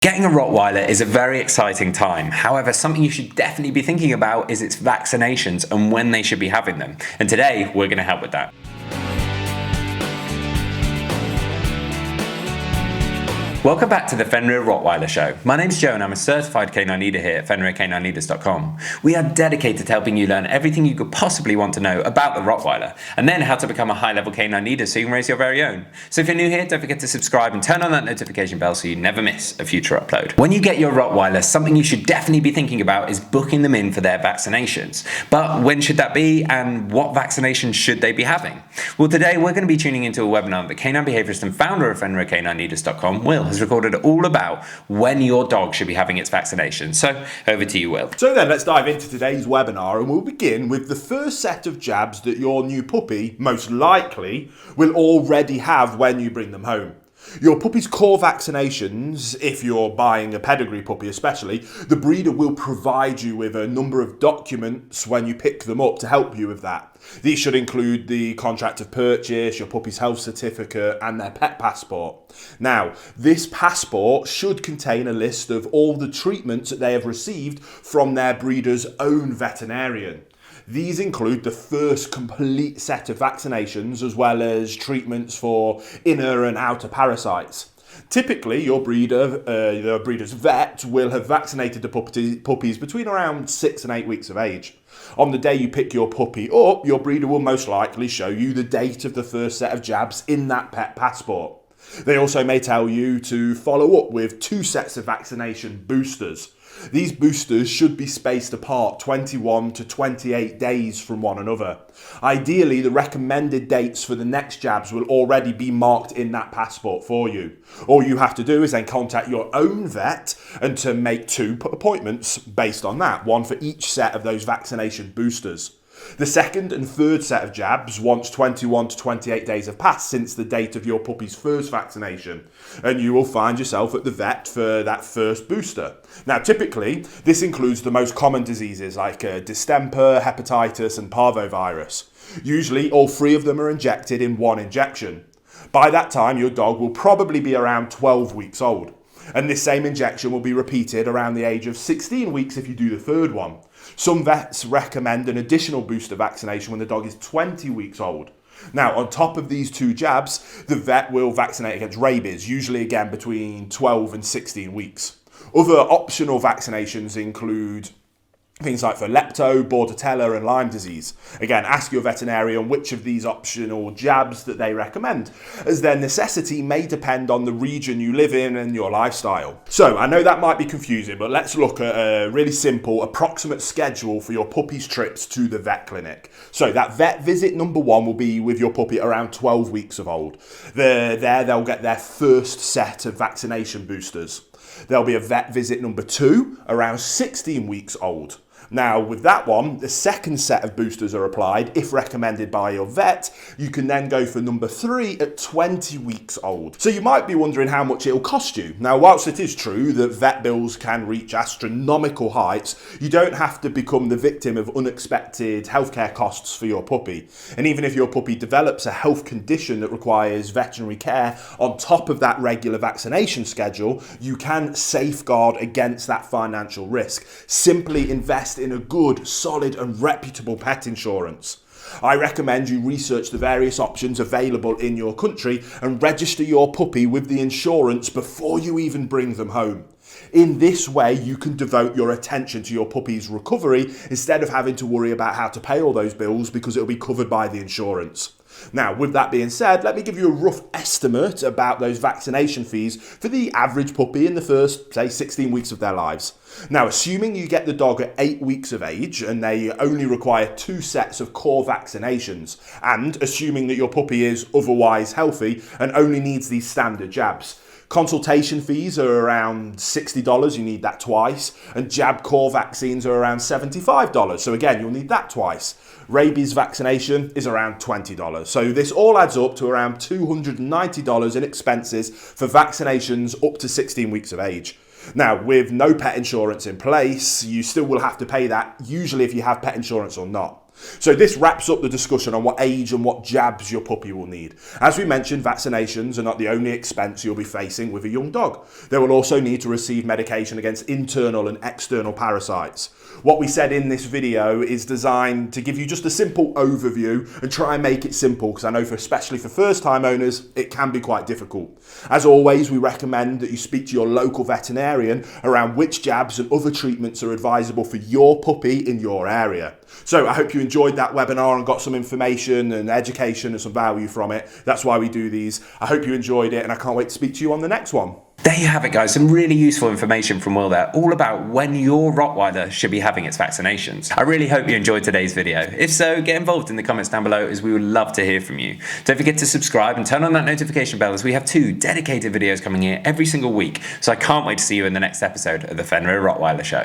Getting a Rottweiler is a very exciting time. However, something you should definitely be thinking about is its vaccinations and when they should be having them. And today, we're going to help with that. Welcome back to the Fenrir Rottweiler Show. My name's Joe and I'm a certified canine leader here at FenrirCanineLeaders.com. We are dedicated to helping you learn everything you could possibly want to know about the Rottweiler and then how to become a high-level canine leader so you can raise your very own. So if you're new here, don't forget to subscribe and turn on that notification bell so you never miss a future upload. When you get your Rottweiler, something you should definitely be thinking about is booking them in for their vaccinations. But when should that be and what vaccinations should they be having? Well, today we're going to be tuning into a webinar that canine behaviorist and founder of FenrirCanineLeaders.com, Will, has recorded all about when your dog should be having its vaccination. So over to you, Will. So then let's dive into today's webinar and we'll begin with the first set of jabs that your new puppy most likely will already have when you bring them home. Your puppy's core vaccinations, if you're buying a pedigree puppy especially, the breeder will provide you with a number of documents when you pick them up to help you with that. These should include the contract of purchase, your puppy's health certificate and their pet passport. Now, this passport should contain a list of all the treatments that they have received from their breeder's own veterinarian. These include the first complete set of vaccinations as well as treatments for inner and outer parasites. Typically, your breeder's vet will have vaccinated the puppies between around 6 and 8 weeks of age. On the day you pick your puppy up, your breeder will most likely show you the date of the first set of jabs in that pet passport. They also may tell you to follow up with 2 sets of vaccination boosters. These boosters should be spaced apart 21 to 28 days from one another. Ideally, the recommended dates for the next jabs will already be marked in that passport for you. All you have to do is then contact your own vet and to make 2 appointments based on that, one for each set of those vaccination boosters. The second and third set of jabs once 21 to 28 days have passed since the date of your puppy's first vaccination, and you will find yourself at the vet for that first booster. Now, typically, this includes the most common diseases like distemper, hepatitis, and parvovirus. Usually, all 3 of them are injected in one injection. By that time, your dog will probably be around 12 weeks old. And this same injection will be repeated around the age of 16 weeks if you do the third one. Some vets recommend an additional booster vaccination when the dog is 20 weeks old. Now, on top of these 2 jabs, the vet will vaccinate against rabies, usually again between 12 and 16 weeks. Other optional vaccinations include things like for lepto, bordetella and Lyme disease. Again, ask your veterinarian which of these optional jabs that they recommend, as their necessity may depend on the region you live in and your lifestyle. So, I know that might be confusing, but let's look at a really simple, approximate schedule for your puppy's trips to the vet clinic. So, that vet visit number 1 will be with your puppy around 12 weeks of old. They'll get their first set of vaccination boosters. There'll be a vet visit number 2 around 16 weeks old. Now, with that one, the second set of boosters are applied. If recommended by your vet, you can then go for number 3 at 20 weeks old. So you might be wondering how much it'll cost you. Now, whilst it is true that vet bills can reach astronomical heights, you don't have to become the victim of unexpected healthcare costs for your puppy. And even if your puppy develops a health condition that requires veterinary care on top of that regular vaccination schedule, you can safeguard against that financial risk. Simply invest in a good, solid and reputable pet insurance. I recommend you research the various options available in your country and register your puppy with the insurance before you even bring them home. In this way, you can devote your attention to your puppy's recovery instead of having to worry about how to pay all those bills because it'll be covered by the insurance. Now, with that being said, let me give you a rough estimate about those vaccination fees for the average puppy in the first, say, 16 weeks of their lives. Now, assuming you get the dog at 8 weeks of age and they only require 2 sets of core vaccinations, and assuming that your puppy is otherwise healthy and only needs these standard jabs, consultation fees are around $60, you need that twice, and jab core vaccines are around $75, so again, you'll need that twice. Rabies vaccination is around $20. So this all adds up to around $290 in expenses for vaccinations up to 16 weeks of age. Now, with no pet insurance in place, you still will have to pay that, usually if you have pet insurance or not. So this wraps up the discussion on what age and what jabs your puppy will need. As we mentioned, vaccinations are not the only expense you'll be facing with a young dog. They will also need to receive medication against internal and external parasites. What we said in this video is designed to give you just a simple overview and try and make it simple, because I know especially for first-time owners, it can be quite difficult. As always, we recommend that you speak to your local veterinarian around which jabs and other treatments are advisable for your puppy in your area. So I hope you enjoyed that webinar and got some information and education and some value from it. That's why we do these. I hope you enjoyed it, and I can't wait to speak to you on the next one. There you have it, guys. Some really useful information from Will there, all about when your Rottweiler should be having its vaccinations. I really hope you enjoyed today's video. If so, get involved in the comments down below, as we would love to hear from you. Don't forget to subscribe and turn on that notification bell, as we have 2 dedicated videos coming here every single week. So I can't wait to see you in the next episode of the Fenrir Rottweiler Show.